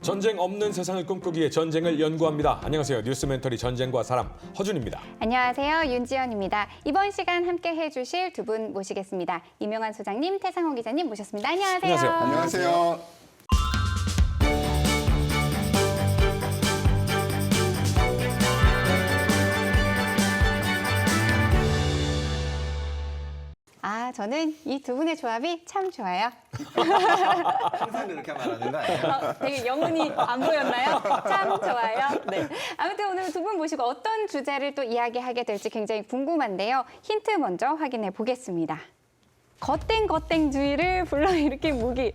전쟁 없는 세상을 꿈꾸기에 전쟁을 연구합니다. 안녕하세요. 뉴스 멘터리 전쟁과 사람 허준입니다. 안녕하세요. 윤지연입니다. 이번 시간 함께 해주실 두 분 모시겠습니다. 이명환 소장님, 태상호 기자님 모셨습니다. 안녕하세요. 안녕하세요. 안녕하세요. 저는 이 두 분의 조합이 참 좋아요. 항상 이렇게 말하는 거 아니에요? 되게 영혼이 안 보였나요? 참 좋아요. 네. 아무튼 오늘 두 분 모시고 어떤 주제를 또 이야기하게 될지 굉장히 궁금한데요. 힌트 먼저 확인해 보겠습니다. 겉땡겉땡주의를 불러일으킨 무기.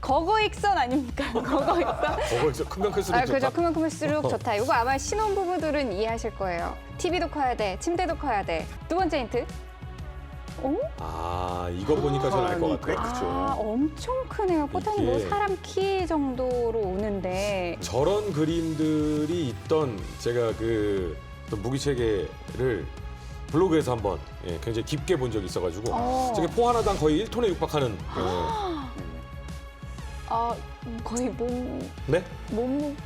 거거익선 아닙니까? 거거익선? 거기서 크면 클수록 좋다. 그죠. 크면 클수록 좋다. 이거 아마 신혼부부들은 이해하실 거예요. TV도 커야 돼. 침대도 커야 돼. 두 번째 힌트. 오? 이거 보니까 저는 알 것 같아요. 그죠. 엄청 크네요. 보통 뭐 이게- 사람 키 정도로 오는데. 저런 그림들이 있던 제가 그 어떤 무기체계를 블로그에서 한번 굉장히 깊게 본 적이 있어가지고 저게 포 하나당 거의 1톤에 육박하는 거의 네? 몸.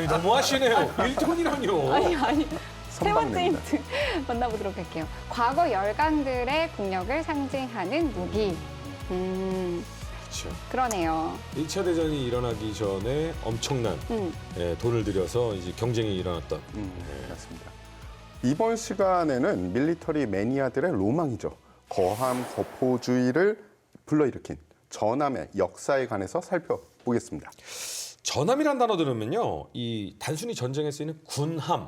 너무하시네요. 1톤이라뇨. 아니. 세 번째 선박입니다. 힌트 만나보도록 할게요. 과거 열강들의 국력을 상징하는 무기. 그렇죠. 그러네요. 1차 대전이 일어나기 전에 엄청난 돈을 들여서 이제 경쟁이 일어났던. 맞습니다. 이번 시간에는 밀리터리 매니아들의 로망이죠. 거함, 거포주의를 불러일으킨 전함의 역사에 관해서 살펴보겠습니다. 전함이란 단어 들으면요, 이 단순히 전쟁에 쓰이는 군함,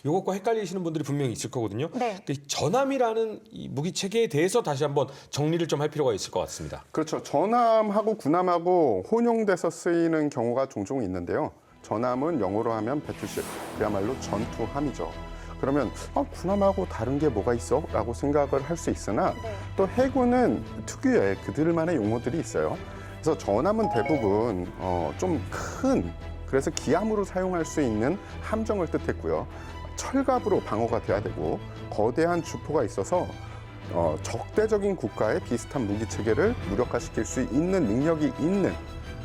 이것과 헷갈리시는 분들이 분명히 있을 거거든요. 네. 근데 이 전함이라는 이 무기 체계에 대해서 다시 한번 정리를 좀 할 필요가 있을 것 같습니다. 그렇죠. 전함하고 군함하고 혼용돼서 쓰이는 경우가 종종 있는데요. 전함은 영어로 하면 배틀십, 그야말로 전투함이죠. 그러면 군함하고 다른 게 뭐가 있어? 라고 생각을 할 수 있으나 또 해군은 특유의 그들만의 용어들이 있어요. 그래서 전함은 대부분 좀 큰, 그래서 기함으로 사용할 수 있는 함정을 뜻했고요. 철갑으로 방어가 돼야 되고 거대한 주포가 있어서 적대적인 국가의 비슷한 무기 체계를 무력화시킬 수 있는 능력이 있는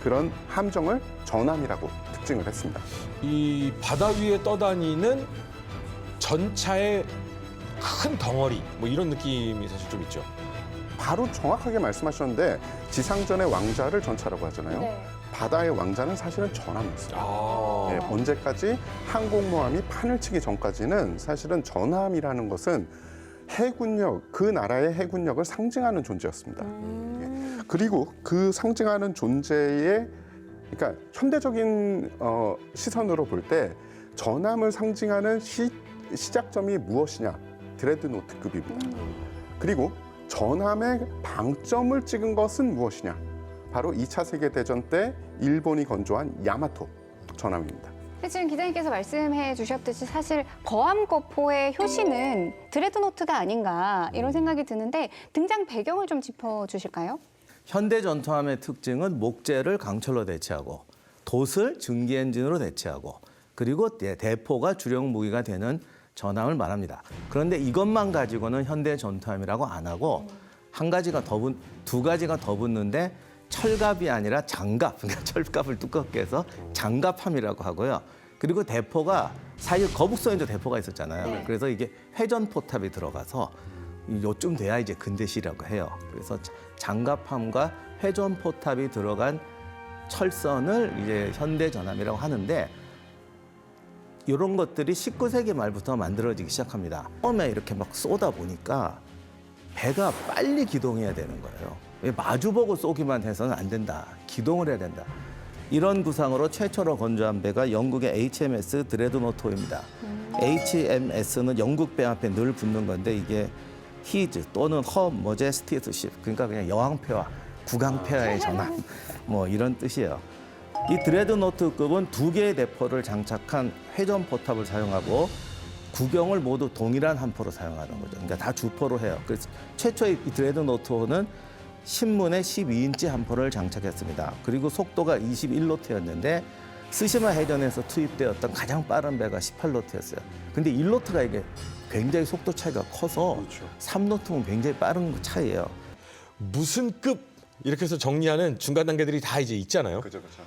그런 함정을 전함이라고 특징을 했습니다. 이 바다 위에 떠다니는 전차의 큰 덩어리, 뭐 이런 느낌이 사실 좀 있죠. 바로 정확하게 말씀하셨는데 지상전의 왕자를 전차라고 하잖아요. 네. 바다의 왕자는 사실은 전함이었어요. 아, 언제까지 항공모함이 판을 치기 전까지는 사실은 전함이라는 것은 해군력, 그 나라의 해군력을 상징하는 존재였습니다. 그리고 그 상징하는 존재의, 그러니까 현대적인 시선으로 볼 때 전함을 상징하는 시작점이 무엇이냐? 드레드노트급입니다. 그리고 전함의 방점을 찍은 것은 무엇이냐? 바로 2차 세계대전 때 일본이 건조한 야마토 전함입니다. 지금 기자님께서 말씀해 주셨듯이 사실 거함거포의 효시는 드레드노트가 아닌가 이런 생각이 드는데 등장 배경을 좀 짚어주실까요? 현대 전투함의 특징은 목재를 강철로 대체하고 돛을 증기 엔진으로 대체하고 그리고 대포가 주력 무기가 되는 전함을 말합니다. 그런데 이것만 가지고는 현대 전투함이라고 안 하고 두 가지가 더 붙는데 철갑이 아니라 장갑, 그러니까 철갑을 두껍게 해서 장갑함이라고 하고요. 그리고 대포가 사실 거북선에도 대포가 있었잖아요. 네. 그래서 이게 회전 포탑이 들어가서 요쯤 돼야 이제 근대시라고 해요. 그래서 장갑함과 회전 포탑이 들어간 철선을 이제 현대 전함이라고 하는데 이런 것들이 19세기 말부터 만들어지기 시작합니다. 처음에 이렇게 막 쏘다 보니까 배가 빨리 기동해야 되는 거예요. 마주보고 쏘기만 해서는 안 된다. 기동을 해야 된다. 이런 구상으로 최초로 건조한 배가 영국의 HMS 드레드노트호입니다. HMS는 영국 배 앞에 늘 붙는 건데 이게 히즈 또는 허 머제스티스 십, 그러니까 그냥 여왕폐와 국왕폐하의 전함 뭐 이런 뜻이에요. 이 드레드노트급은 2개의 대포를 장착한 회전 포탑을 사용하고 구경을 모두 동일한 함포로 사용하는 거죠. 그러니까 다 주포로 해요. 그래서 최초의 이 드레드노트호는 신문에 12인치 함포를 장착했습니다. 그리고 속도가 21노트였는데 스시마 해전에서 투입되었던 가장 빠른 배가 18노트였어요. 근데 1노트가 이게 굉장히 속도 차이가 커서 3노트면 굉장히 빠른 차이예요. 무슨 급 이렇게 해서 정리하는 중간 단계들이 다 이제 있잖아요. 그죠, 그죠.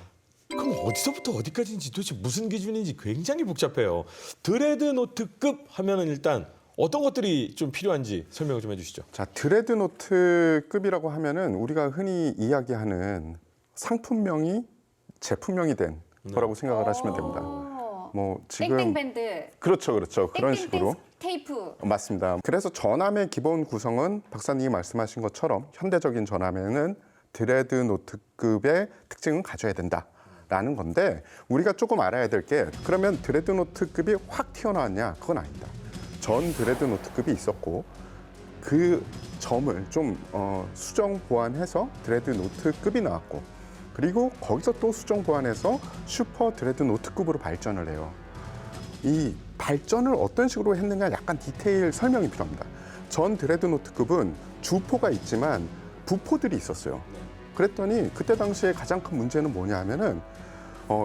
그럼 어디서부터 어디까지인지 도대체 무슨 기준인지 굉장히 복잡해요. 드레드노트급 하면은 일단 어떤 것들이 좀 필요한지 설명을 좀 해주시죠. 자, 드레드노트급이라고 하면은 우리가 흔히 이야기하는 상품명이 제품명이 된 거라고 생각을 하시면 됩니다. 뭐 지금 땡땡밴드, 그렇죠, 그렇죠. 그런 식으로. 테이프. 맞습니다. 그래서 전함의 기본 구성은 박사님이 말씀하신 것처럼 현대적인 전함에는 드레드노트급의 특징은 가져야 된다라는 건데 우리가 조금 알아야 될 게 그러면 드레드노트급이 확 튀어나왔냐? 그건 아닙니다. 전 드레드노트급이 있었고 그 점을 좀 수정 보완해서 드레드노트급이 나왔고 그리고 거기서 또 수정 보완해서 슈퍼 드레드노트급으로 발전을 해요. 이 발전을 어떤 식으로 했느냐 약간 디테일 설명이 필요합니다. 전 드레드노트급은 주포가 있지만 부포들이 있었어요. 그랬더니 그때 당시에 가장 큰 문제는 뭐냐 하면은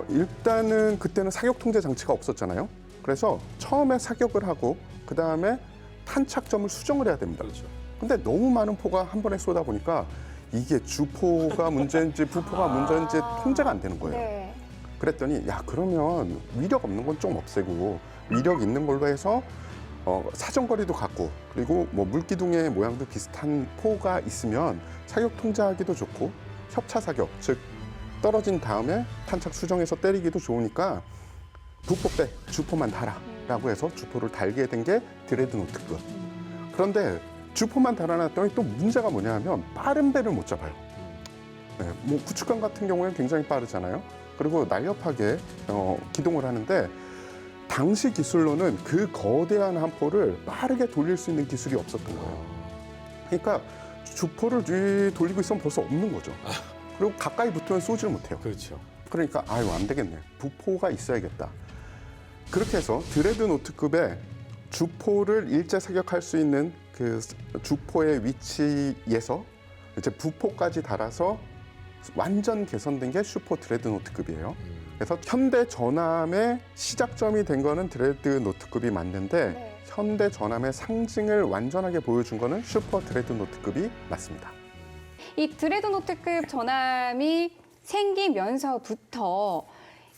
일단은 그때는 사격 통제 장치가 없었잖아요. 그래서 처음에 사격을 하고 그 다음에 탄착점을 수정을 해야 됩니다. 그렇죠. 근데 너무 많은 포가 한 번에 쏘다 보니까 이게 주포가 문제인지 부포가 문제인지 통제가 안 되는 거예요. 네. 그랬더니 야 그러면 위력 없는 건 좀 없애고 위력 있는 걸로 해서 사정거리도 같고 그리고 뭐 물기둥의 모양도 비슷한 포가 있으면 사격 통제하기도 좋고 협차 사격 즉 떨어진 다음에 탄착 수정해서 때리기도 좋으니까 부포 빼 주포만 달아라고 해서 주포를 달게 된 게 드레드노트급. 그런데 주포만 달아놨더니 또 문제가 뭐냐면 빠른 배를 못 잡아요. 네, 뭐 구축함 같은 경우에는 굉장히 빠르잖아요. 그리고 날렵하게 기동을 하는데 당시 기술로는 그 거대한 한 포를 빠르게 돌릴 수 있는 기술이 없었던 거예요. 그러니까 주포를 돌리고 있으면 벌써 없는 거죠. 그리고 가까이 붙으면 쏘지를 못해요. 그렇죠. 그러니까 아유 안 되겠네. 부포가 있어야겠다. 그렇게 해서 드레드노트급의 주포를 일제 사격할 수 있는 그 주포의 위치에서 이제 부포까지 달아서 완전 개선된 게 슈퍼 드레드노트급이에요. 그래서 현대 전함의 시작점이 된 거는 드레드노트급이 맞는데 네. 현대 전함의 상징을 완전하게 보여준 거는 슈퍼 드레드노트급이 맞습니다. 이 드레드노트급 전함이 생기면서부터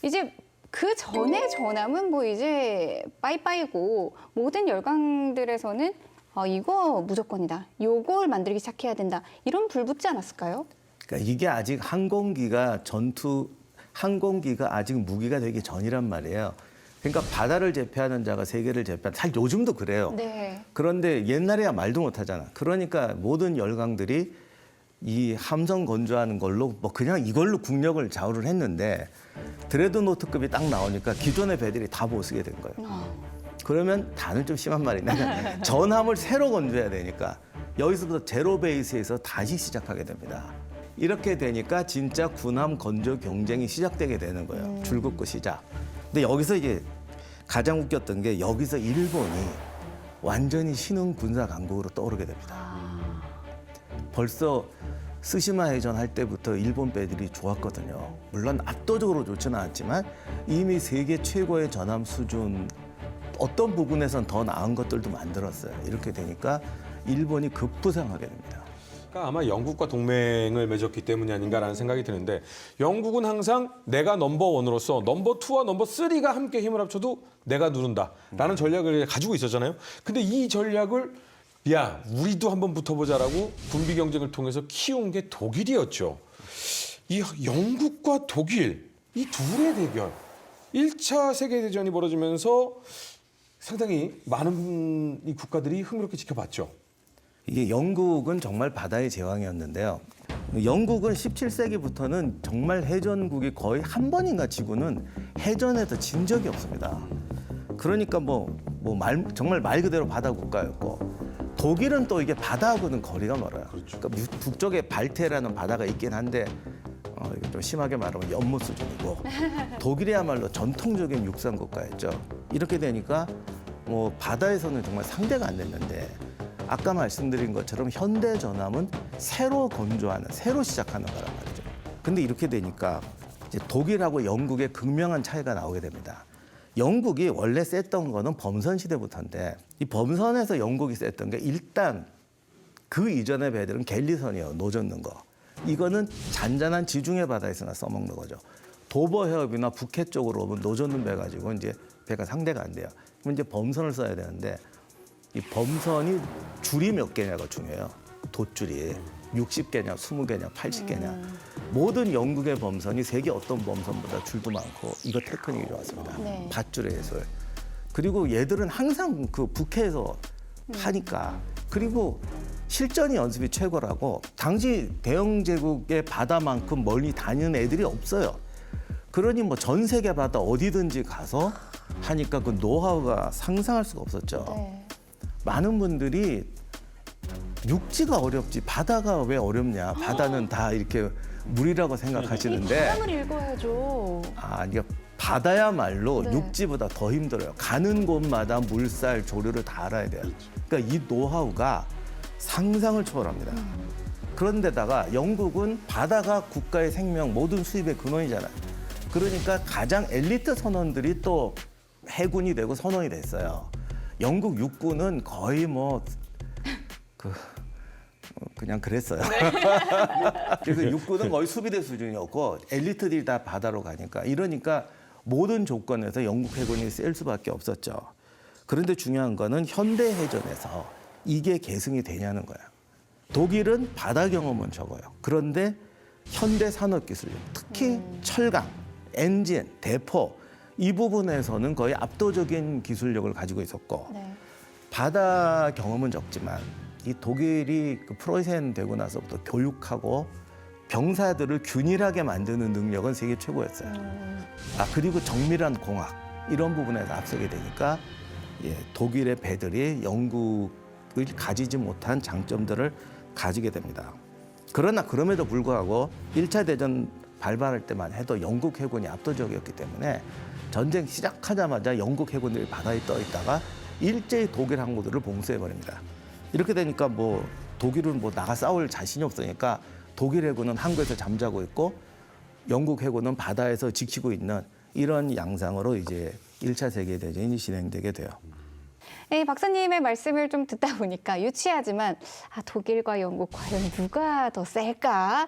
이제 그 전에 전함은 뭐 이제 빠이빠이고 모든 열강들에서는 이거 무조건이다. 요걸 만들기 시작해야 된다. 이런 불 붙지 않았을까요? 그러니까 이게 아직 항공기가 아직 무기가 되기 전이란 말이에요. 그러니까 바다를 제패하는 자가 세계를 제패한다. 사실 요즘도 그래요. 네. 그런데 옛날에야 말도 못하잖아. 그러니까 모든 열강들이 이 함성 건조하는 걸로 뭐 그냥 이걸로 국력을 좌우를 했는데 드레드노트급이 딱 나오니까 기존의 배들이 다 못 쓰게 된 거예요. 그러면 다는 좀 심한 말인데 전함을 새로 건조해야 되니까 여기서부터 제로 베이스에서 다시 시작하게 됩니다. 이렇게 되니까 진짜 군함 건조 경쟁이 시작되게 되는 거예요. 줄긋고 시작. 근데 여기서 이제 가장 웃겼던 게 여기서 일본이 완전히 신흥 군사 강국으로 떠오르게 됩니다. 벌써 스시마 해전 할 때부터 일본 배들이 좋았거든요. 물론 압도적으로 좋지는 않았지만 이미 세계 최고의 전함 수준 어떤 부분에선 더 나은 것들도 만들었어요. 이렇게 되니까 일본이 급부상하게 됩니다. 그러니까 아마 영국과 동맹을 맺었기 때문이 아닌가라는 생각이 드는데 영국은 항상 내가 넘버원으로서 넘버2와 넘버3가 함께 힘을 합쳐도 내가 누른다라는 전략을 가지고 있었잖아요. 근데 이 전략을 야, 우리도 한번 붙어보자라고 군비 경쟁을 통해서 키운 게 독일이었죠. 이 영국과 독일, 이 둘의 대결. 1차 세계대전이 벌어지면서 상당히 많은 이 국가들이 흥미롭게 지켜봤죠. 이게 영국은 정말 바다의 제왕이었는데요. 영국은 17세기부터는 정말 해전국이 거의 한 번인가 치고는 해전에서 진 적이 없습니다. 그러니까 정말 말 그대로 바다 국가였고 독일은 또 이게 바다하고는 거리가 멀어요. 그렇죠. 그러니까 북쪽에 발테라는 바다가 있긴 한데 이거 좀 심하게 말하면 연못 수준이고 독일이야말로 전통적인 육상 국가였죠. 이렇게 되니까 뭐 바다에서는 정말 상대가 안 됐는데 아까 말씀드린 것처럼 현대 전함은 새로 건조하는, 새로 시작하는 거란 말이죠. 근데 이렇게 되니까 이제 독일하고 영국의 극명한 차이가 나오게 됩니다. 영국이 원래 셌던 거는 범선 시대부터인데 이 범선에서 영국이 셌던 게 일단 그 이전의 배들은 갤리선이에요. 노젓는 거. 이거는 잔잔한 지중해 바다에서나 써먹는 거죠. 도버 해협이나 북해 쪽으로 오면 노젓는 배 가지고 이제 배가 상대가 안 돼요. 그럼 이제 범선을 써야 되는데 이 범선이 줄이 몇 개냐가 중요해요. 돛줄이 60개냐, 20개냐, 80개냐. 모든 영국의 범선이 세계 어떤 범선보다 줄도 많고 이거 테크닉이 좋았습니다. 네. 밧줄의 예술. 그리고 얘들은 항상 그 북해에서 하니까. 그리고 실전이 연습이 최고라고 당시 대영 제국의 바다만큼 멀리 다니는 애들이 없어요. 그러니 뭐 전 세계 바다 어디든지 가서 하니까 그 노하우가 상상할 수가 없었죠. 네. 많은 분들이 육지가 어렵지 바다가 왜 어렵냐. 바다는 다 이렇게 물이라고 이 생각하시는데 바람을 읽어야죠. 이게 바다야말로 네. 육지보다 더 힘들어요. 가는 곳마다 물살, 조류를 다 알아야 돼요. 그러니까 이 노하우가 상상을 초월합니다. 그런데다가 영국은 바다가 국가의 생명, 모든 수입의 근원이잖아요. 그러니까 가장 엘리트 선원들이 또 해군이 되고 선원이 됐어요. 영국 육군은 거의 그냥 그랬어요. 그래서 육군은 거의 수비대 수준이었고 엘리트들이 다 바다로 가니까 이러니까 모든 조건에서 영국 해군이 셀 수밖에 없었죠. 그런데 중요한 거는 현대 해전에서 이게 계승이 되냐는 거야. 독일은 바다 경험은 적어요. 그런데 현대 산업 기술력, 특히 철강, 엔진, 대포 이 부분에서는 거의 압도적인 기술력을 가지고 있었고 네. 바다 경험은 적지만 이 독일이 그 프로이센 되고 나서부터 교육하고 병사들을 균일하게 만드는 능력은 세계 최고였어요. 그리고 정밀한 공학 이런 부분에서 앞서게 되니까 독일의 배들이 영국을 가지지 못한 장점들을 가지게 됩니다. 그러나 그럼에도 불구하고 1차 대전 발발할 때만 해도 영국 해군이 압도적이었기 때문에 전쟁 시작하자마자 영국 해군들이 바다에 떠 있다가 일제히 독일 항구들을 봉쇄해버립니다. 이렇게 되니까 독일은 나가 싸울 자신이 없으니까 독일 해군은 항구에서 잠자고 있고 영국 해군은 바다에서 지키고 있는 이런 양상으로 이제 1차 세계대전이 진행되게 돼요. 네, 박사님의 말씀을 좀 듣다 보니까 유치하지만 독일과 영국 과연 누가 더 셀까?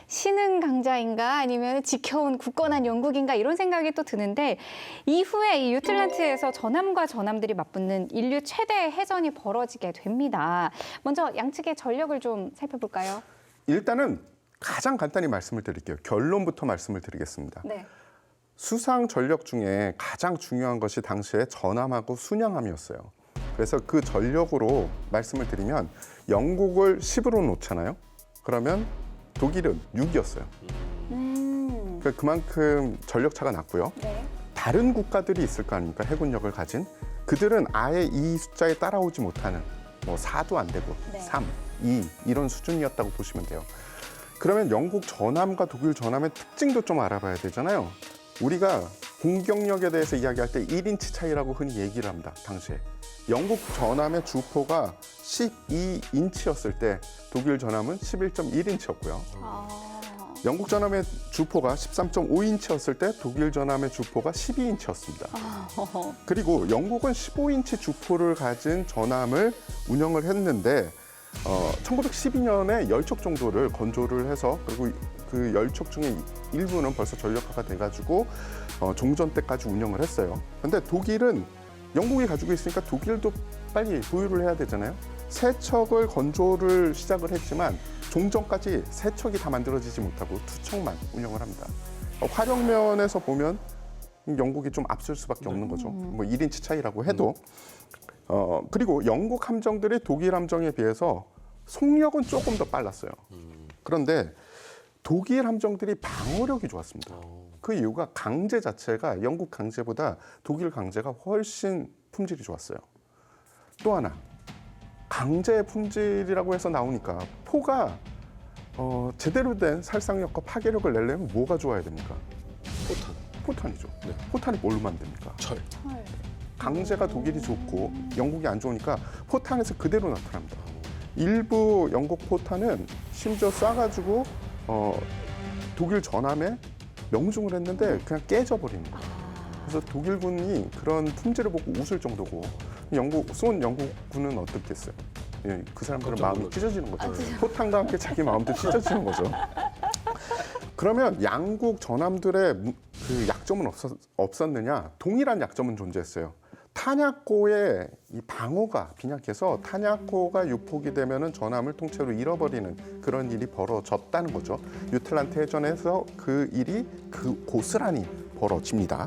신흥 강자인가 아니면 지켜온 굳건한 영국인가 이런 생각이 또 드는데 이후에 이 유틀란트에서 전함과 전함들이 맞붙는 인류 최대 해전이 벌어지게 됩니다. 먼저 양측의 전력을 좀 살펴볼까요? 일단은 가장 간단히 말씀을 드릴게요. 결론부터 말씀을 드리겠습니다. 네. 수상 전력 중에 가장 중요한 것이 당시에 전함하고 순양함이었어요. 그래서 그 전력으로 말씀을 드리면 영국을 10으로 놓잖아요. 그러면 독일은 6이었어요. 그러니까 그만큼 전력 차가 났고요. 네. 다른 국가들이 있을 거 아닙니까? 해군력을 가진. 그들은 아예 이 숫자에 따라오지 못하는 4도 안 되고 네. 3, 2 이런 수준이었다고 보시면 돼요. 그러면 영국 전함과 독일 전함의 특징도 좀 알아봐야 되잖아요. 우리가 공격력에 대해서 이야기할 때 1인치 차이라고 흔히 얘기를 합니다. 당시에. 영국 전함의 주포가 12인치였을 때 독일 전함은 11.1인치였고요. 영국 전함의 주포가 13.5인치였을 때 독일 전함의 주포가 12인치였습니다. 그리고 영국은 15인치 주포를 가진 전함을 운영을 했는데 1912년에 10척 정도를 건조를 해서 그리고 그 10척 중에 일부는 벌써 전력화가 돼가지고 종전 때까지 운영을 했어요. 근데 독일은 영국이 가지고 있으니까 독일도 빨리 보유를 해야 되잖아요. 3척을 건조를 시작을 했지만 종전까지 3척이 다 만들어지지 못하고 2척만 운영을 합니다. 활용면에서 보면 영국이 좀 앞설 수밖에 없는 거죠. 1인치 차이라고 해도. 그리고 영국 함정들이 독일 함정에 비해서 속력은 조금 더 빨랐어요. 그런데 독일 함정들이 방어력이 좋았습니다. 그 이유가 강제 자체가 영국 강제보다 독일 강제가 훨씬 품질이 좋았어요. 또 하나, 강제 품질이라고 해서 나오니까 포가 제대로 된 살상력과 파괴력을 내려면 뭐가 좋아야 됩니까? 포탄이죠. 네. 포탄이 뭘로 만듭니까? 철. 강제가 독일이 좋고 영국이 안 좋으니까 포탄에서 그대로 나타납니다. 일부 영국 포탄은 심지어 쏴가지고 독일 전함에 명중을 했는데 그냥 깨져버리는 거예요. 그래서 독일군이 그런 품질을 보고 웃을 정도고 쏜 영국군은 어떻겠어요? 예, 그 사람들은 깜짝 마음이 놀랐죠. 찢어지는 거죠. 포탄과 함께 자기 마음도 찢어지는 거죠. 그러면 양국 전함들의 그 약점은 없었느냐? 동일한 약점은 존재했어요. 탄약고의 이 방어가 빈약해서 탄약고가 유폭이 되면은 전함을 통째로 잃어버리는 그런 일이 벌어졌다는 거죠. 유틀란트 해전에서 그 일이 고스란히 벌어집니다.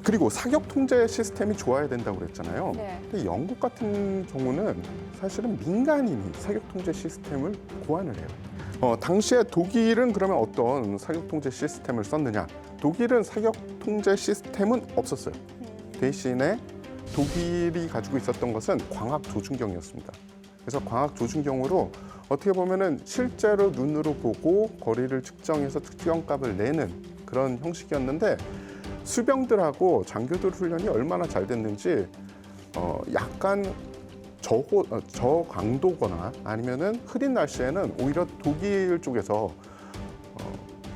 그리고 사격 통제 시스템이 좋아야 된다고 그랬잖아요. 네. 근데 영국 같은 경우는 사실은 민간인이 사격 통제 시스템을 고안을 해요. 당시에 독일은 그러면 어떤 사격 통제 시스템을 썼느냐? 독일은 사격 통제 시스템은 없었어요. 대신에 독일이 가지고 있었던 것은 광학 조준경이었습니다. 그래서 광학 조준경으로 어떻게 보면은 실제로 눈으로 보고 거리를 측정해서 특정값을 내는 그런 형식이었는데 수병들하고 장교들 훈련이 얼마나 잘 됐는지 약간 저강도거나 아니면은 흐린 날씨에는 오히려 독일 쪽에서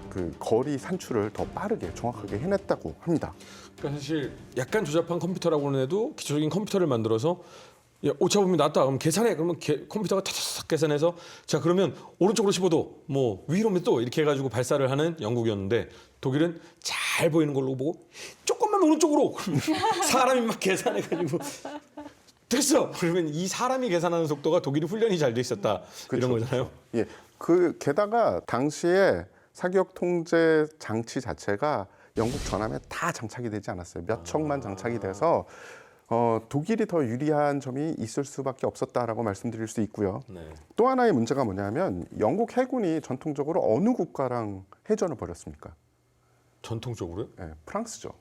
그 거리 산출을 더 빠르게 정확하게 해냈다고 합니다. 그러니까 사실 약간 조잡한 컴퓨터라고는 해도 기초적인 컴퓨터를 만들어서 야, 오차 범위 낮다. 그럼 계산해. 그러면 컴퓨터가 타타닥 계산해서 자 그러면 오른쪽으로 15도, 뭐 위로 몇 도 이렇게 해가지고 발사를 하는 영국이었는데 독일은 잘 보이는 걸로 보고 조금만 오른쪽으로 그러면 사람이 막 계산해가지고 됐어. 그러면 이 사람이 계산하는 속도가 독일이 훈련이 잘 돼 있었다 이런 거잖아요. 예, 게다가 당시에 사격 통제 장치 자체가 영국 전함에 다 장착이 되지 않았어요. 몇 척만 장착이 돼서 독일이 더 유리한 점이 있을 수밖에 없었다라고 말씀드릴 수 있고요. 네. 또 하나의 문제가 뭐냐면 영국 해군이 전통적으로 어느 국가랑 해전을 벌였습니까? 전통적으로요? 예, 프랑스죠.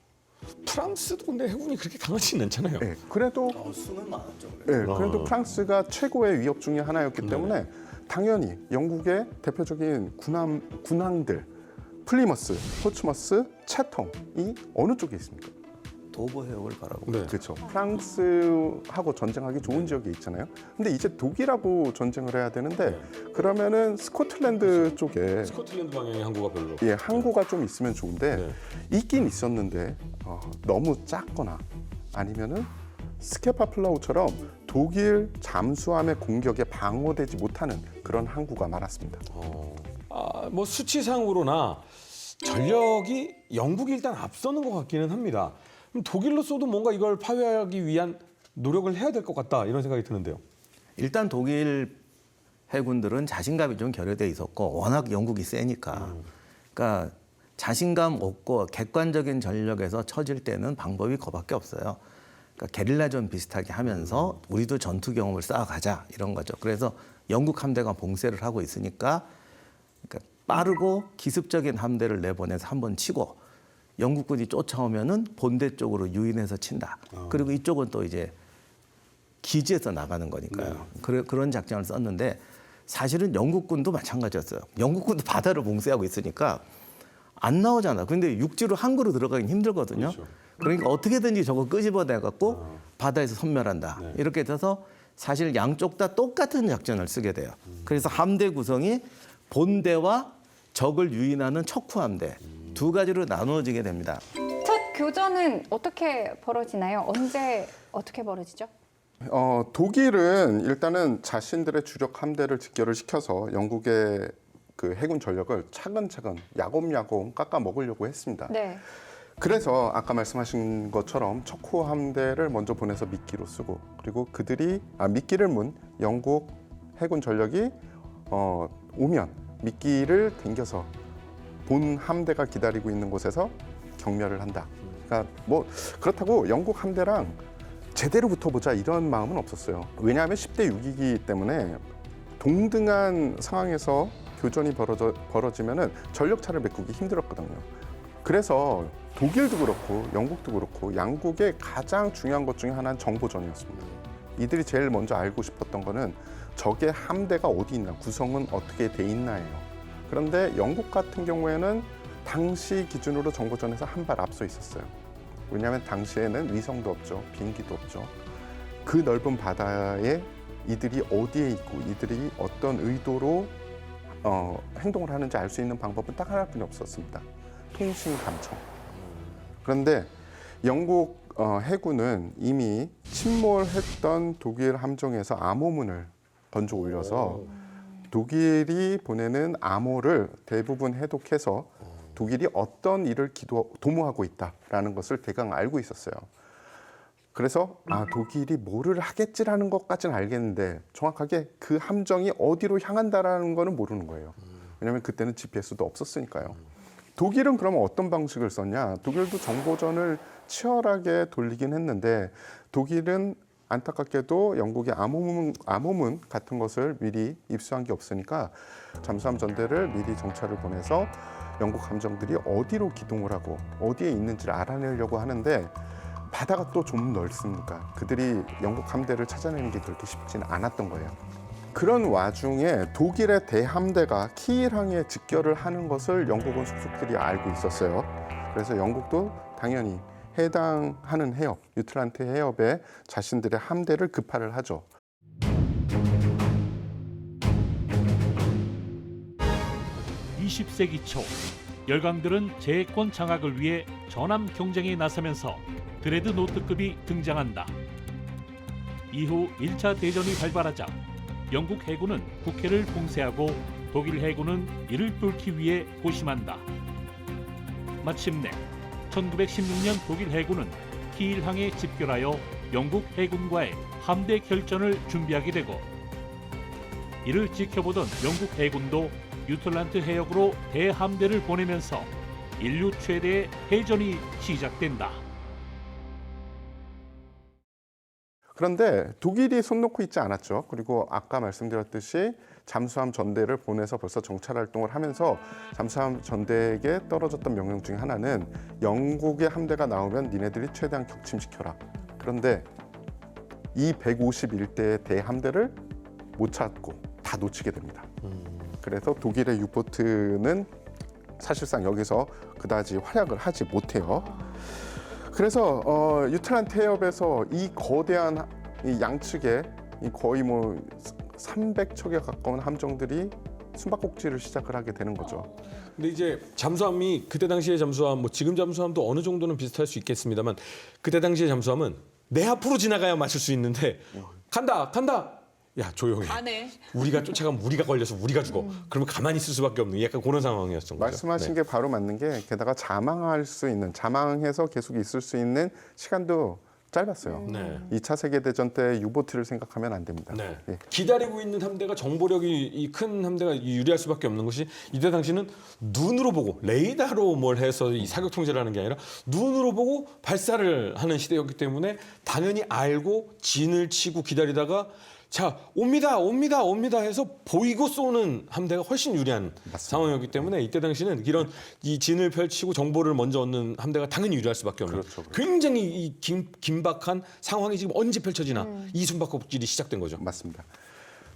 프랑스도 근데 해군이 그렇게 강하지는 않잖아요. 예, 그래도 수는 많았죠. 그래도 프랑스가 최고의 위협 중에 하나였기 때문에 당연히 영국의 대표적인 군함들 플리머스, 포츠머스, 채통이 어느 쪽에 있습니까? 도보 해역을 바라고. 네. 그렇죠. 프랑스하고 전쟁하기 좋은 지역에 있잖아요. 근데 이제 독일하고 전쟁을 해야 되는데 그러면은 스코틀랜드 쪽에 스코틀랜드 방향의 항구가 별로. 예, 항구가 좀 있으면 좋은데 네. 있긴 있었는데 너무 작거나 아니면은 스케파플라우처럼 독일 잠수함의 공격에 방어되지 못하는 그런 항구가 많았습니다. 뭐 수치상으로나 전력이 영국이 일단 앞서는 것 같기는 합니다. 그럼 독일로서도 뭔가 이걸 파괴하기 위한 노력을 해야 될 것 같다 이런 생각이 드는데요. 일단 독일 해군들은 자신감이 좀 결여돼 있었고 워낙 영국이 세니까. 그러니까 자신감 없고 객관적인 전력에서 처질 때는 방법이 그거밖에 없어요. 그러니까 게릴라전 비슷하게 하면서 우리도 전투 경험을 쌓아가자 이런 거죠. 그래서 영국 함대가 봉쇄를 하고 있으니까 그러니까 빠르고 기습적인 함대를 내보내서 한번 치고 영국군이 쫓아오면은 본대 쪽으로 유인해서 친다. 그리고 이쪽은 또 이제 기지에서 나가는 거니까요. 그런 작전을 썼는데 사실은 영국군도 마찬가지였어요. 영국군도 바다를 봉쇄하고 있으니까 안 나오잖아. 근데 육지로 항구로 들어가긴 힘들거든요. 그렇죠. 그러니까 어떻게든지 저거 끄집어내 갖고 바다에서 선멸한다. 이렇게 돼서 사실 양쪽 다 똑같은 작전을 쓰게 돼요. 그래서 함대 구성이 본대와 적을 유인하는 척후 함대 두 가지로 나누어지게 됩니다. 첫 교전은 어떻게 벌어지나요? 언제 어떻게 벌어지죠? 독일은 일단은 자신들의 주력 함대를 직결을 시켜서 영국의 그 해군 전력을 차근차근 야곱야곱 깎아 먹으려고 했습니다. 네. 그래서 아까 말씀하신 것처럼 척후 함대를 먼저 보내서 미끼로 쓰고 그리고 그들이 미끼를 문 영국 해군 전력이 오면 미끼를 당겨서 본 함대가 기다리고 있는 곳에서 경멸을 한다. 그러니까 뭐 그렇다고 영국 함대랑 제대로 붙어보자 이런 마음은 없었어요. 왜냐하면 10대 6이기 때문에 동등한 상황에서 교전이 벌어지면은 전력차를 메꾸기 힘들었거든요. 그래서 독일도 그렇고 영국도 그렇고 양국의 가장 중요한 것 중에 하나는 정보전이었습니다. 이들이 제일 먼저 알고 싶었던 거는 적의 함대가 어디 있나, 구성은 어떻게 돼 있나예요. 그런데 영국 같은 경우에는 당시 기준으로 정보전에서 한 발 앞서 있었어요. 왜냐하면 당시에는 위성도 없죠, 비행기도 없죠. 그 넓은 바다에 이들이 어디에 있고 이들이 어떤 의도로 행동을 하는지 알 수 있는 방법은 딱 하나뿐이 없었습니다. 통신 감청. 그런데 영국 해군은 이미 침몰했던 독일 함정에서 암호문을 건져 올려서 독일이 보내는 암호를 대부분 해독해서 독일이 어떤 일을 도모하고 있다라는 것을 대강 알고 있었어요. 그래서 독일이 뭐를 하겠지라는 것까지는 알겠는데 정확하게 그 함정이 어디로 향한다라는 거는 모르는 거예요. 왜냐하면 그때는 GPS도 없었으니까요. 독일은 그러면 어떤 방식을 썼냐? 독일도 정보전을 치열하게 돌리긴 했는데 독일은 안타깝게도 영국의 암호문 같은 것을 미리 입수한 게 없으니까 잠수함 전대를 미리 정찰을 보내서 영국 함정들이 어디로 기동을 하고 어디에 있는지를 알아내려고 하는데 바다가 또 좀 넓습니까? 그들이 영국 함대를 찾아내는 게 그렇게 쉽지는 않았던 거예요. 그런 와중에 독일의 대함대가 키일항에 직결을 하는 것을 영국은 속속들이 알고 있었어요. 그래서 영국도 당연히 해당하는 해협, 유틀란트 해협에 자신들의 함대를 급파를 하죠. (20세기) 초 열강들은 제해권 장악을 위해 전함 경쟁에 나서면서 드레드노트급이 등장한다. 이후 1차 대전이 발발하자 영국 해군은 북해를 봉쇄하고 독일 해군은 이를 뚫기 위해 고심한다. 마침내 1916년 독일 해군은 키일항에 집결하여 영국 해군과의 함대 결전을 준비하게 되고 이를 지켜보던 영국 해군도 유틀란트 해역으로 대함대를 보내면서 인류 최대의 해전이 시작된다. 그런데 독일이 손 놓고 있지 않았죠. 그리고 아까 말씀드렸듯이 잠수함 전대를 보내서 벌써 정찰 활동을 하면서 잠수함 전대에게 떨어졌던 명령 중에 하나는 영국의 함대가 나오면 니네들이 최대한 격침시켜라. 그런데 이 151대의 대함대를 못 찾고 다 놓치게 됩니다. 그래서 독일의 유보트는 사실상 여기서 그다지 활약을 하지 못해요. 그래서 유틀란트 해협에서 이 거대한 이 양측의 이 거의 뭐 300척에 가까운 함정들이 숨바꼭질을 시작을 하게 되는 거죠. 근데 이제 잠수함이 그때 당시의 잠수함, 뭐 지금 잠수함도 어느 정도는 비슷할 수 있겠습니다만 그때 당시의 잠수함은 내 앞으로 지나가야 맞출 수 있는데 간다. 야 조용해. 우리가 쫓아가면 우리가 걸려서 우리가 죽어. 그러면 가만히 있을 수밖에 없는 약간 그런 상황이었던 거죠. 말씀하신 게 바로 맞는 게 게다가 자망해서 계속 있을 수 있는 시간도 짧았어요. 네. 2차 세계대전 때 유보트를 생각하면 안 됩니다. 네. 예. 기다리고 있는 함대가 정보력이 이 큰 함대가 유리할 수밖에 없는 것이 이때 당시는 눈으로 보고 레이더로 뭘 해서 이 사격 통제를 하는 게 아니라 눈으로 보고 발사를 하는 시대였기 때문에 당연히 알고 진을 치고 기다리다가 자 옵니다 해서 보이고 쏘는 함대가 훨씬 유리한 상황이었기 때문에 이때 당시는 이런 이 진을 펼치고 정보를 먼저 얻는 함대가 당연히 유리할 수밖에 없는 그렇죠. 굉장히 이 긴박한 상황이 지금 언제 펼쳐지나 이 숨바꼭질이 시작된 거죠. 맞습니다.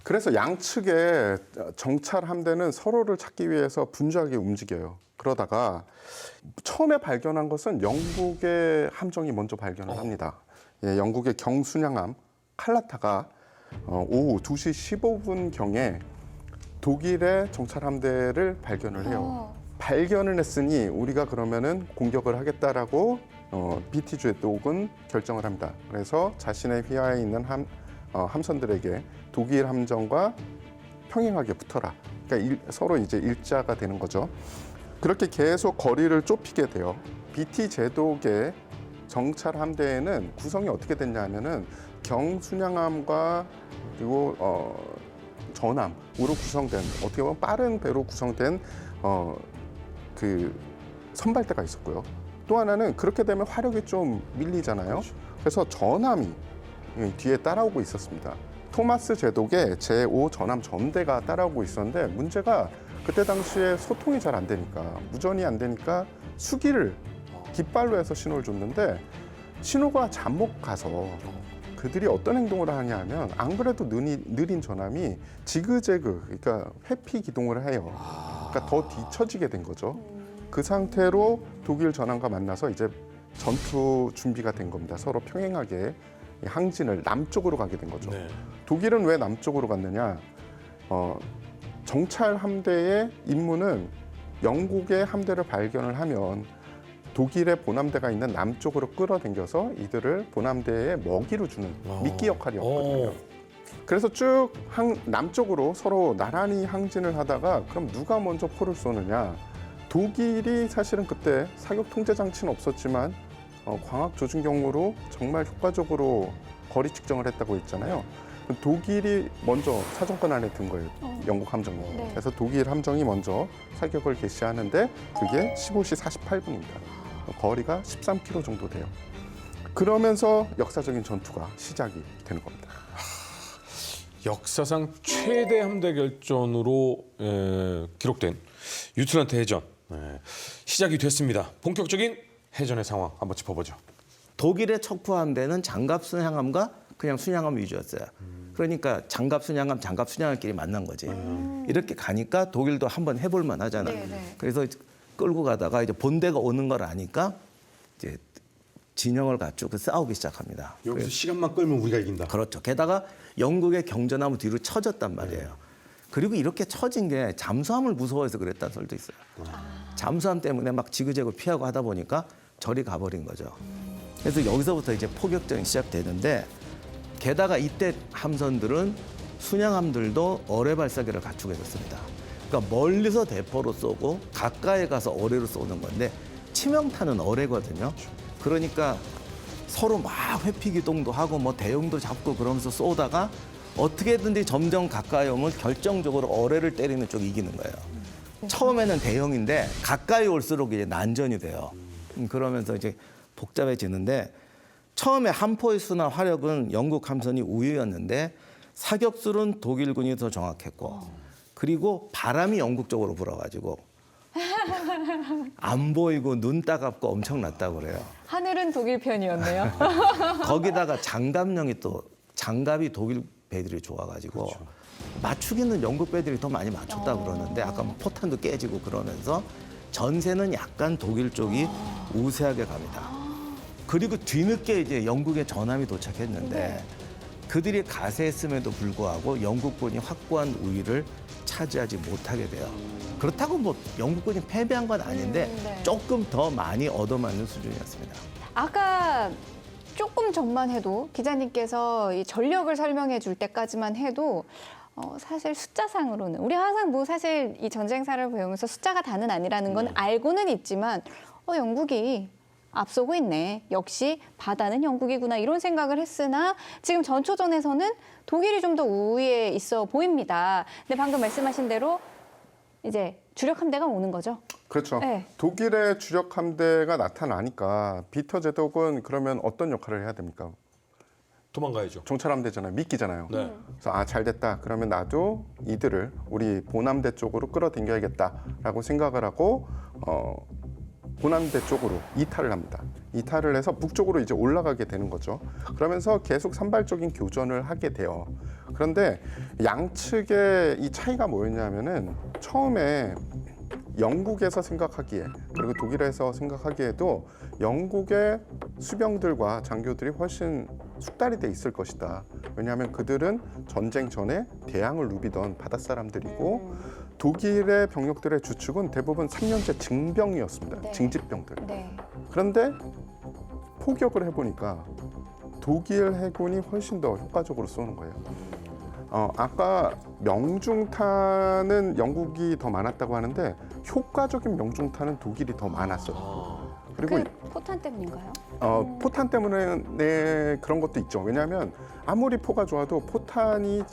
그래서 양측의 정찰 함대는 서로를 찾기 위해서 분주하게 움직여요. 그러다가 처음에 발견한 것은 영국의 함정이 먼저 발견을 합니다. 예, 영국의 경순양함 칼라타가 오후 2시 15분경에 독일의 정찰 함대를 발견을 해요. 발견을 했으니 우리가 그러면은 공격을 하겠다라고 BT 제독은 결정을 합니다. 그래서 자신의 휘하에 있는 함선들에게 독일 함정과 평행하게 붙어라. 그러니까 서로 이제 일자가 되는 거죠. 그렇게 계속 거리를 좁히게 돼요. BT 제독의 정찰 함대에는 구성이 어떻게 됐냐면은 경순양함과 그리고 전함으로 구성된 어떻게 보면 빠른 배로 구성된 그 선발대가 있었고요. 또 하나는 그렇게 되면 화력이 좀 밀리잖아요. 그래서 전함이 뒤에 따라오고 있었습니다. 토마스 제독의 제5 전함 전대가 따라오고 있었는데 문제가 그때 당시에 소통이 잘 안 되니까 무전이 안 되니까 수기를 깃발로 해서 신호를 줬는데 신호가 잘못 가서 그들이 어떤 행동을 하냐 하면 안 그래도 느린 전함이 지그재그 그러니까 회피 기동을 해요. 그러니까 더 뒤처지게 된 거죠. 그 상태로 독일 전함과 만나서 이제 전투 준비가 된 겁니다. 서로 평행하게 항진을 남쪽으로 가게 된 거죠. 네. 독일은 왜 남쪽으로 갔느냐? 정찰 함대의 임무는 영국의 함대를 발견을 하면 독일의 본함대가 있는 남쪽으로 끌어당겨서 이들을 본함대에 먹이로 주는 미끼 역할이었거든요. 그래서 쭉 남쪽으로 서로 나란히 항진을 하다가 그럼 누가 먼저 포를 쏘느냐. 독일이 사실은 그때 사격 통제 장치는 없었지만 광학 조준경으로 정말 효과적으로 거리 측정을 했다고 했잖아요. 독일이 먼저 사정권 안에 든 거예요. 영국 함정이. 네. 그래서 독일 함정이 먼저 사격을 개시하는데 그게 15시 48분입니다. 거리가 13km 정도 돼요. 그러면서 역사적인 전투가 시작이 되는 겁니다. 역사상 최대 함대 결전으로 기록된 유틀란트 해전 시작이 됐습니다. 본격적인 해전의 상황 한번 짚어보죠. 독일의 척후 함대는 장갑 순양함과 그냥 순양함 위주였어요. 그러니까 장갑 순양함, 장갑 순양함끼리 만난 거지. 이렇게 가니까 독일도 한번 해볼 만하잖아. 네, 네. 그래서 끌고 가다가 이제 본대가 오는 걸 아니까 이제 진영을 갖추고 싸우기 시작합니다. 여기서 시간만 끌면 우리가 이긴다. 그렇죠. 게다가 영국의 경전함은 뒤로 쳐졌단 말이에요. 그리고 이렇게 처진 게 잠수함을 무서워해서 그랬다는 설도 있어요. 잠수함 때문에 막 지그재그 피하고 하다 보니까 저리 가버린 거죠. 그래서 여기서부터 이제 포격전이 시작되는데 게다가 이때 함선들은 순양함들도 어뢰 발사기를 갖추게 됐습니다. 그러니까 멀리서 대포로 쏘고 가까이 가서 어뢰로 쏘는 건데 치명타는 어뢰거든요. 그러니까 서로 막 회피기동도 하고 뭐 대용도 잡고 그러면서 쏘다가 어떻게든지 점점 가까이 오면 결정적으로 어뢰를 때리는 쪽이 이기는 거예요. 처음에는 대형인데 가까이 올수록 이제 난전이 돼요. 그러면서 이제 복잡해지는데 처음에 함포의 수나 화력은 영국 함선이 우위였는데 사격술은 독일군이 더 정확했고 그리고 바람이 영국 쪽으로 불어가지고 안 보이고 눈 따갑고 엄청났다고 그래요. 하늘은 독일 편이었네요. 거기다가 장갑이 독일 배들이 좋아가지고 맞추기는 영국 배들이 더 많이 맞췄다 그러는데 아까 뭐 포탄도 깨지고 그러면서 전세는 약간 독일 쪽이 우세하게 갑니다. 그리고 뒤늦게 이제 영국의 전함이 도착했는데 그들이 가세했음에도 불구하고 영국군이 확고한 우위를 차지하지 못하게 돼요. 그렇다고 뭐 영국군이 패배한 건 아닌데 네. 조금 더 많이 얻어맞는 수준이었습니다. 아까 조금 전만 해도 기자님께서 이 전력을 설명해 줄 때까지만 해도 사실 숫자상으로는 우리 항상 뭐 사실 이 전쟁사를 배우면서 숫자가 다는 아니라는 건 알고는 있지만 영국이 앞서고 있네. 역시 바다는 영국이구나 이런 생각을 했으나 지금 전초전에서는 독일이 좀 더 우위에 있어 보입니다. 근데 방금 말씀하신 대로 이제 주력 함대가 오는 거죠. 그렇죠. 네. 독일의 주력 함대가 나타나니까 비터 제독은 그러면 어떤 역할을 해야 됩니까? 도망가야죠. 정찰 함대잖아요. 미끼잖아요. 네. 그래서 잘 됐다. 그러면 나도 이들을 우리 본함대 쪽으로 끌어당겨야겠다라고 생각을 하고 본함대 쪽으로 이탈을 합니다. 이탈을 해서 북쪽으로 이제 올라가게 되는 거죠. 그러면서 계속 산발적인 교전을 하게 돼요. 그런데 양측의 이 차이가 뭐였냐면은 처음에 영국에서 생각하기에 그리고 독일에서 생각하기에도 영국의 수병들과 장교들이 훨씬 숙달이 돼 있을 것이다. 왜냐하면 그들은 전쟁 전에 대항을 누비던 바닷사람들이고 독일의 병력들의 주축은 대부분 3년째 징병이었습니다. 네. 징집병들. 네. 그런데 포격을 해보니까 독일 해군이 훨씬 더 효과적으로 쏘는 거예요. 아까 명중탄은 영국이 더 많았다고 하는데 효과적인 명중탄은 독일이 더 많았어요. 그리고 그 포탄 때문인가요? 포탄 때문에 그런 것도 있죠. 왜냐하면 아무리 포가 좋아도 포탄이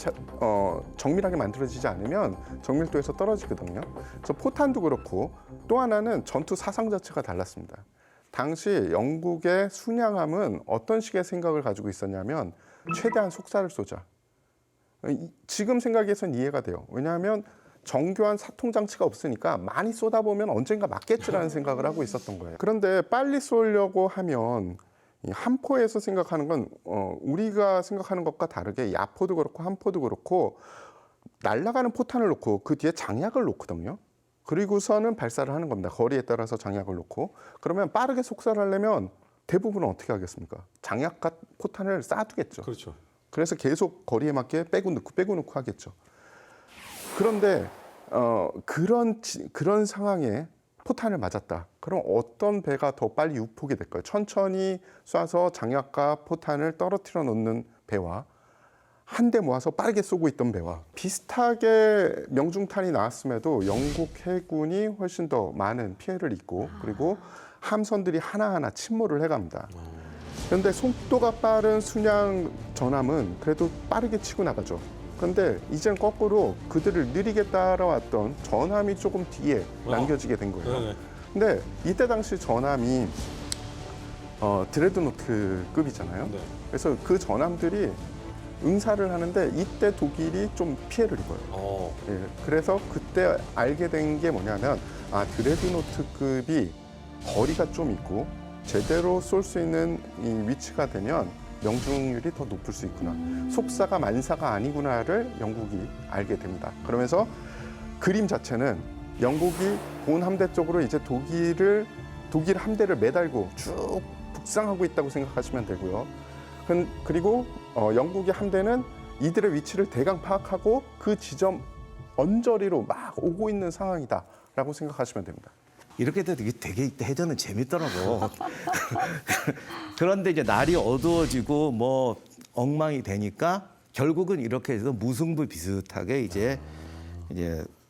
정밀하게 만들어지지 않으면 정밀도에서 떨어지거든요. 그래서 포탄도 그렇고 또 하나는 전투 사상 자체가 달랐습니다. 당시 영국의 순양함은 어떤 식의 생각을 가지고 있었냐면 최대한 속살을 쏘자. 지금 생각해서는 이해가 돼요. 왜냐하면 정교한 사통 장치가 없으니까 많이 쏟아보면 언젠가 맞겠지라는 생각을 하고 있었던 거예요. 그런데 빨리 쏘려고 하면 이 함포에서 생각하는 건 우리가 생각하는 것과 다르게 야포도 그렇고 함포도 그렇고 날아가는 포탄을 놓고 그 뒤에 장약을 놓거든요. 그리고서는 발사를 하는 겁니다. 거리에 따라서 장약을 놓고. 그러면 빠르게 속살하려면 대부분은 어떻게 하겠습니까? 장약과 포탄을 쌓아두겠죠. 그렇죠. 그래서 계속 거리에 맞게 빼고 넣고 하겠죠. 그런데 그런 상황에 포탄을 맞았다. 그럼 어떤 배가 더 빨리 유폭이 될까요? 천천히 쏴서 장약과 포탄을 떨어뜨려 놓는 배와 한 대 모아서 빠르게 쏘고 있던 배와 비슷하게 명중탄이 나왔음에도 영국 해군이 훨씬 더 많은 피해를 입고 그리고 함선들이 하나하나 침몰을 해갑니다. 그런데 속도가 빠른 순양 전함은 그래도 빠르게 치고 나가죠. 그런데 이제는 거꾸로 그들을 느리게 따라왔던 전함이 조금 뒤에 남겨지게 된 거예요. 네네. 근데 이때 당시 전함이 드레드노트급이잖아요. 네. 그래서 그 전함들이 응사를 하는데 이때 독일이 좀 피해를 입어요. 예, 그래서 그때 알게 된 게 뭐냐면 드레드노트급이 거리가 좀 있고 제대로 쏠 수 있는 이 위치가 되면 명중률이 더 높을 수 있구나. 속사가 만사가 아니구나를 영국이 알게 됩니다. 그러면서 그림 자체는 영국이 본 함대 쪽으로 이제 독일 함대를 매달고 쭉 북상하고 있다고 생각하시면 되고요. 그리고 영국의 함대는 이들의 위치를 대강 파악하고 그 지점 언저리로 막 오고 있는 상황이다라고 생각하시면 됩니다. 이렇게 되게 해전은 재밌더라고. 그런데 이제 날이 어두워지고 뭐 엉망이 되니까 결국은 이렇게 해서 무승부 비슷하게 이제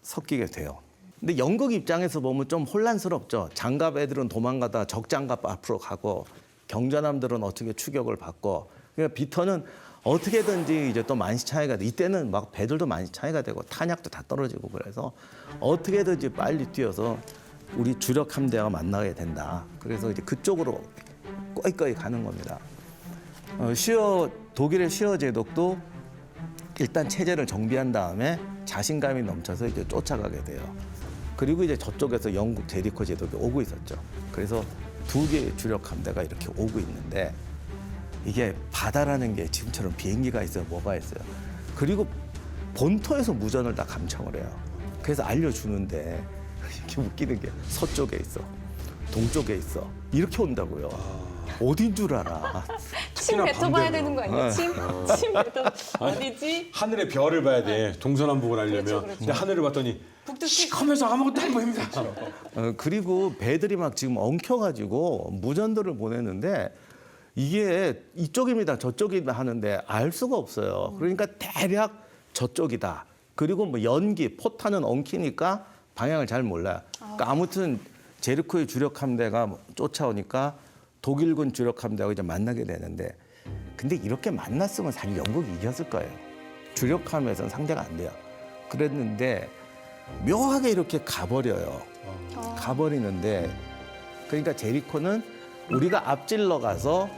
섞이게 돼요. 근데 영국 입장에서 보면 좀 혼란스럽죠. 장갑 애들은 도망가다 적장갑 앞으로 가고 경전함들은 어떻게 추격을 받고 그러니까 비터는 어떻게든지 이제 또 만시 차이가 돼. 이때는 막 배들도 만시 차이가 되고 탄약도 다 떨어지고 그래서 어떻게든지 빨리 뛰어서 우리 주력 함대와 만나게 된다. 그래서 이제 그쪽으로 꺼이꺼이 가는 겁니다. 독일의 슈어 제독도 일단 체제를 정비한 다음에 자신감이 넘쳐서 이제 쫓아가게 돼요. 그리고 이제 저쪽에서 영국 제리코 제독이 오고 있었죠. 그래서 두 개의 주력 함대가 이렇게 오고 있는데 이게 바다라는 게 지금처럼 비행기가 있어요, 뭐가 있어요. 그리고 본토에서 무전을 다 감청을 해요. 그래서 알려주는데 이렇게 웃기는 게 서쪽에 있어, 동쪽에 있어 이렇게 온다고요. 어딘 줄 알아. 침 뱉어봐야 되는 거 아니에요? 침 뱉어 어디지? 하늘의 별을 봐야 돼. 동서남북을 알려면. 그렇죠, 그렇죠. 근데 하늘을 봤더니 시커면서 아무것도 안 보입니다. 그리고 배들이 막 지금 엉켜가지고 무전들을 보내는데 이게 이쪽입니다, 저쪽이다 하는데 알 수가 없어요. 그러니까 대략 저쪽이다. 그리고 뭐 연기, 포탄은 엉키니까 방향을 잘 몰라요. 그러니까 아무튼 제리코의 주력 함대가 쫓아오니까 독일군 주력 함대하고 이제 만나게 되는데 근데 이렇게 만났으면 사실 영국이 이겼을 거예요. 주력 함에서는 상대가 안 돼요. 그랬는데 묘하게 이렇게 가버려요. 가버리는데 그러니까 제리코는 우리가 앞질러 가서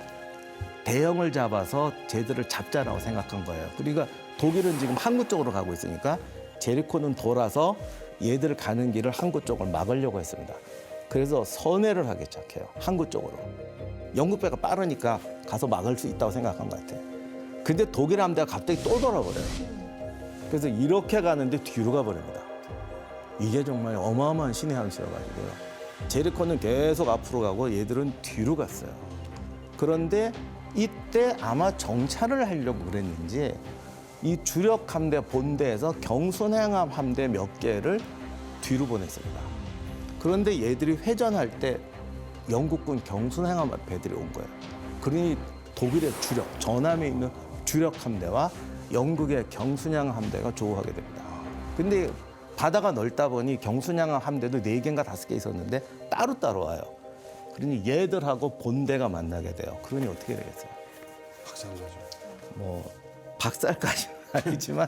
대형을 잡아서 쟤들을 잡자라고 생각한 거예요. 그러니까 독일은 지금 항구 쪽으로 가고 있으니까 제리코는 돌아서 얘들 가는 길을 항구 쪽을 막으려고 했습니다. 그래서 선회를 하기 시작해요. 항구 쪽으로. 영국 배가 빠르니까 가서 막을 수 있다고 생각한 것 같아요. 근데 독일 함대가 갑자기 또 돌아버려요. 그래서 이렇게 가는데 뒤로 가버립니다. 이게 정말 어마어마한 신의 한 수여가지고요. 제리코는 계속 앞으로 가고 얘들은 뒤로 갔어요. 그런데 이때 아마 정찰을 하려고 그랬는지 이 주력 함대 본대에서 경순행함 함대 몇 개를 뒤로 보냈습니다. 그런데 얘들이 회전할 때 영국군 경순행함 배들이 온 거예요. 그러니 독일의 주력, 전함에 있는 주력 함대와 영국의 경순양 함대가 조우하게 됩니다. 근데 바다가 넓다 보니 경순양 함대도 4개인가 5개 있었는데 따로따로 와요. 그러니 얘들하고 본대가 만나게 돼요. 그러니 어떻게 되겠어요? 박살나죠. 뭐 박살까지는 아니지만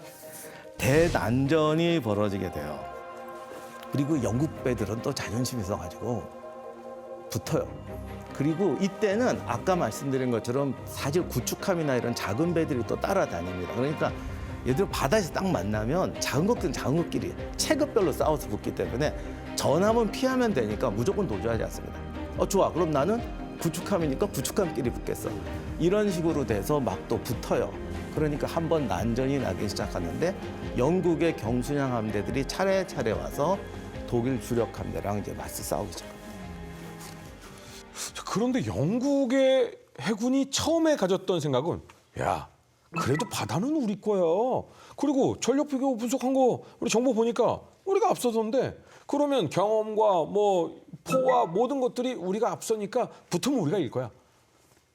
대난전이 벌어지게 돼요. 그리고 영국 배들은 또 자존심이 있어가지고 붙어요. 그리고 이때는 아까 말씀드린 것처럼 사실 구축함이나 이런 작은 배들이 또 따라다닙니다. 그러니까 얘들 바다에서 딱 만나면 작은 것들은 작은 것끼리 체급별로 싸워서 붙기 때문에 전함은 피하면 되니까 무조건 도주하지 않습니다. 좋아. 그럼 나는 구축함이니까 구축함끼리 붙겠어. 이런 식으로 돼서 막 또 붙어요. 그러니까 한 번 난전이 나기 시작하는데 영국의 경순양 함대들이 차례차례 와서 독일 주력 함대랑 이제 맞서 싸우기 시작합니다. 그런데 영국의 해군이 처음에 가졌던 생각은 야, 그래도 바다는 우리 거야. 그리고 전력 비교 분석한 거 우리 정보 보니까 우리가 앞서던데 그러면 경험과 뭐 포와 모든 것들이 우리가 앞서니까 붙으면 우리가 이길 거야.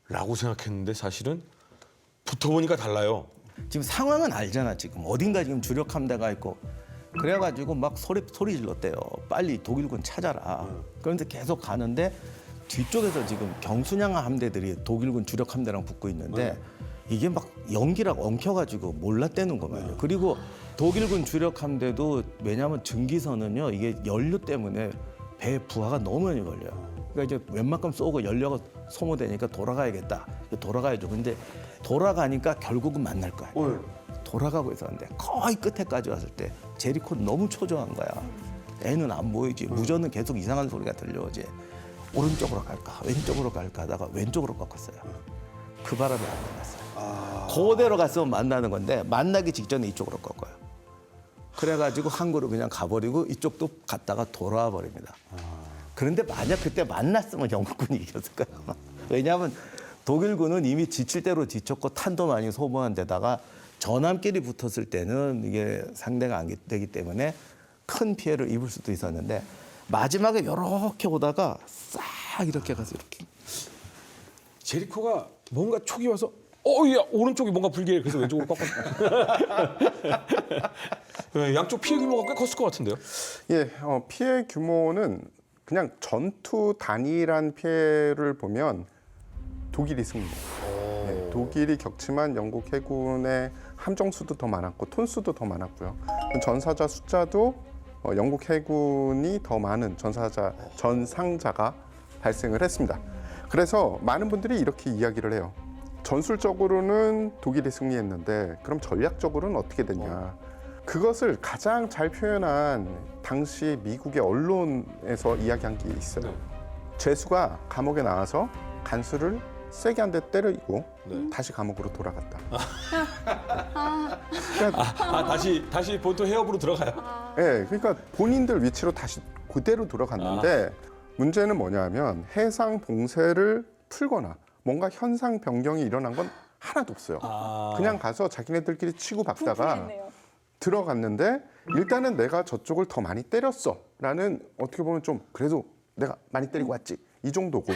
라고 생각했는데 사실은 붙어보니까 달라요. 지금 상황은 알잖아. 지금 어딘가 지금 주력 함대가 있고 그래가지고 막 소리 질렀대요. 빨리 독일군 찾아라. 그런데 계속 가는데 뒤쪽에서 지금 경순양 함대들이 독일군 주력 함대랑 붙고 있는데 이게 막 연기랑 엉켜가지고 몰랐다는 거 말이에요. 그리고 독일군 주력 함대도 왜냐하면 증기선은요 이게 연료 때문에 배 부하가 너무 많이 걸려요. 그러니까 이제 웬만큼 쏘고 연료가 소모되니까 돌아가야겠다. 돌아가야죠. 근데 돌아가니까 결국은 만날 거야. 돌아가고 있었는데 거의 끝에까지 왔을 때 제리코 너무 초조한 거야. 애는 안 보이지. 무전은 계속 이상한 소리가 들려오지. 오른쪽으로 갈까 왼쪽으로 갈까 하다가 왼쪽으로 꺾었어요. 그 바람에 안 만났어요. 그대로 갔으면 만나는 건데 만나기 직전에 이쪽으로 꺾어요. 그래가지고 항구로 그냥 가버리고 이쪽도 갔다가 돌아와 버립니다. 그런데 만약 그때 만났으면 영국군이 이겼을 거예요. 왜냐하면 독일군은 이미 지칠 대로 지쳤고 탄도 많이 소모한 데다가 전함끼리 붙었을 때는 이게 상대가 안 되기 때문에 큰 피해를 입을 수도 있었는데 마지막에 이렇게 오다가 싹 이렇게 가서 이렇게 제리코가 뭔가 촉이 와서 야 오른쪽이 뭔가 불길해. 그래서 왼쪽으로 꺾었다. 네, 양쪽 피해 규모가 꽤 컸을 것 같은데요. 예, 피해 규모는 그냥 전투 단일한 피해를 보면 독일이 승리해요. 네, 독일이 격침한 영국 해군의 함정 수도 더 많았고 톤 수도 더 많았고요. 전사자 숫자도 영국 해군이 더 많은 전상자가 발생을 했습니다. 그래서 많은 분들이 이렇게 이야기를 해요. 전술적으로는 독일이 승리했는데 그럼 전략적으로는 어떻게 됐냐. 그것을 가장 잘 표현한 당시 미국의 언론에서 이야기한 게 있어요. 죄수가 감옥에 나와서 간수를 세게 한 대 때리고 다시 감옥으로 돌아갔다. 다시 보통 해협으로 들어가요. 네, 그러니까 본인들 위치로 다시 그대로 돌아갔는데 문제는 뭐냐면 해상 봉쇄를 풀거나 뭔가 현상 변경이 일어난 건 하나도 없어요. 그냥 가서 자기네들끼리 치고 박다가 들어갔는데 일단은 내가 저쪽을 더 많이 때렸어라는 어떻게 보면 좀 그래도 내가 많이 때리고 왔지 이 정도고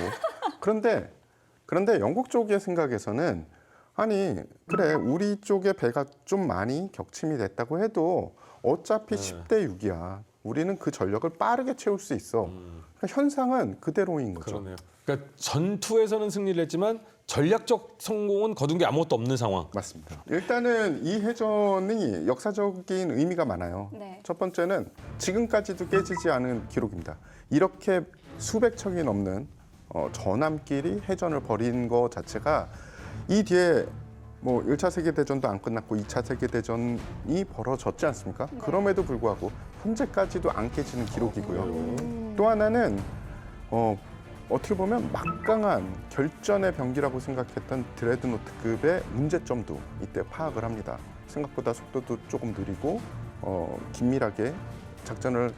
그런데 영국 쪽의 생각에서는 아니 그래 우리 쪽의 배가 좀 많이 격침이 됐다고 해도 어차피 10대 6이야. 우리는 그 전력을 빠르게 채울 수 있어. 그러니까 현상은 그대로인 거죠. 그러네요. 그러니까 전투에서는 승리를 했지만 전략적 성공은 거둔 게 아무것도 없는 상황. 맞습니다. 일단은 이 해전이 역사적인 의미가 많아요. 네. 첫 번째는 지금까지도 깨지지 않은 기록입니다. 이렇게 수백 척이 넘는 전함끼리 해전을 벌인 것 자체가 이 뒤에 뭐 1차 세계대전도 안 끝났고 2차 세계대전이 벌어졌지 않습니까? 네. 그럼에도 불구하고 현재까지도 안 깨지는 기록이고요. 또 하나는 어떻게 보면 막강한 결전의 병기라고 생각했던 드레드노트급의 문제점도 이때 파악을 합니다. 생각보다 속도도 조금 느리고 긴밀하게 작전을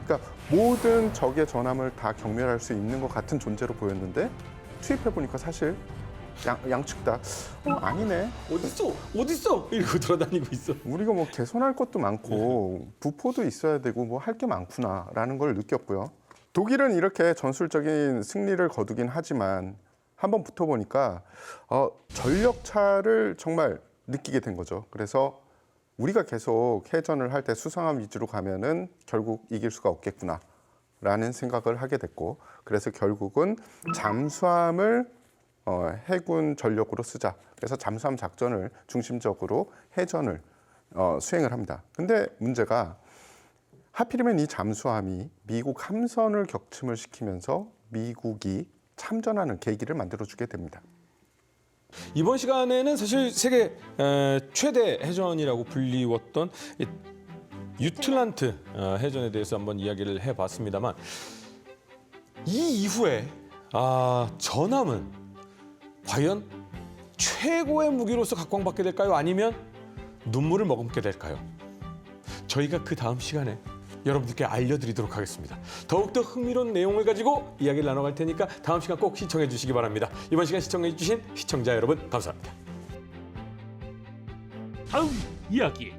그러니까 모든 적의 전함을 다 경멸할 수 있는 것 같은 존재로 보였는데 투입해 보니까 사실 양측 다 아니네. 어딨어? 이러고 돌아다니고 있어. 우리가 뭐 개선할 것도 많고 부포도 있어야 되고 뭐 할 게 많구나라는 걸 느꼈고요. 독일은 이렇게 전술적인 승리를 거두긴 하지만 한번 붙어보니까 전력 차를 정말 느끼게 된 거죠. 그래서 우리가 계속 해전을 할 때 수상함 위주로 가면은 결국 이길 수가 없겠구나라는 생각을 하게 됐고, 그래서 결국은 잠수함을 해군 전력으로 쓰자. 그래서 잠수함 작전을 중심적으로 해전을 수행을 합니다. 근데 문제가 하필이면 이 잠수함이 미국 함선을 격침을 시키면서 미국이 참전하는 계기를 만들어주게 됩니다. 이번 시간에는 사실 세계 최대 해전이라고 불리웠던 이 유틀란트 해전에 대해서 한번 이야기를 해봤습니다만, 이 이후에 전함은 과연 최고의 무기로서 각광받게 될까요? 아니면 눈물을 머금게 될까요? 저희가 그 다음 시간에 여러분들께 알려드리도록 하겠습니다. 더욱더 흥미로운 내용을 가지고 이야기를 나눠갈 테니까 다음 시간 꼭 시청해 주시기 바랍니다. 이번 시간 시청해 주신 시청자 여러분 감사합니다. 다음 이야기.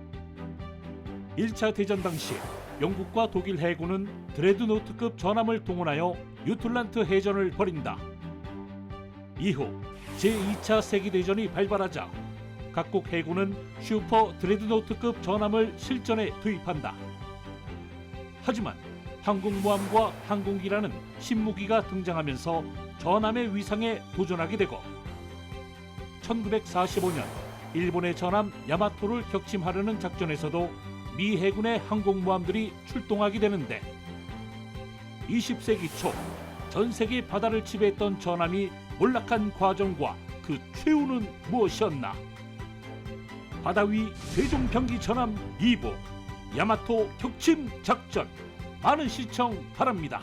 1차 대전 당시 영국과 독일 해군은 드레드노트급 전함을 동원하여 유틀란트 해전을 벌인다. 이후 제2차 세계대전이 발발하자 각국 해군은 슈퍼 드레드노트급 전함을 실전에 투입한다. 하지만 항공모함과 항공기라는 신무기가 등장하면서 전함의 위상에 도전하게 되고 1945년 일본의 전함 야마토를 격침하려는 작전에서도 미 해군의 항공모함들이 출동하게 되는데 20세기 초 전 세계 바다를 지배했던 전함이 몰락한 과정과 그 최후는 무엇이었나? 바다위 세종병기 전함 2부 야마토 격침 작전 많은 시청 바랍니다.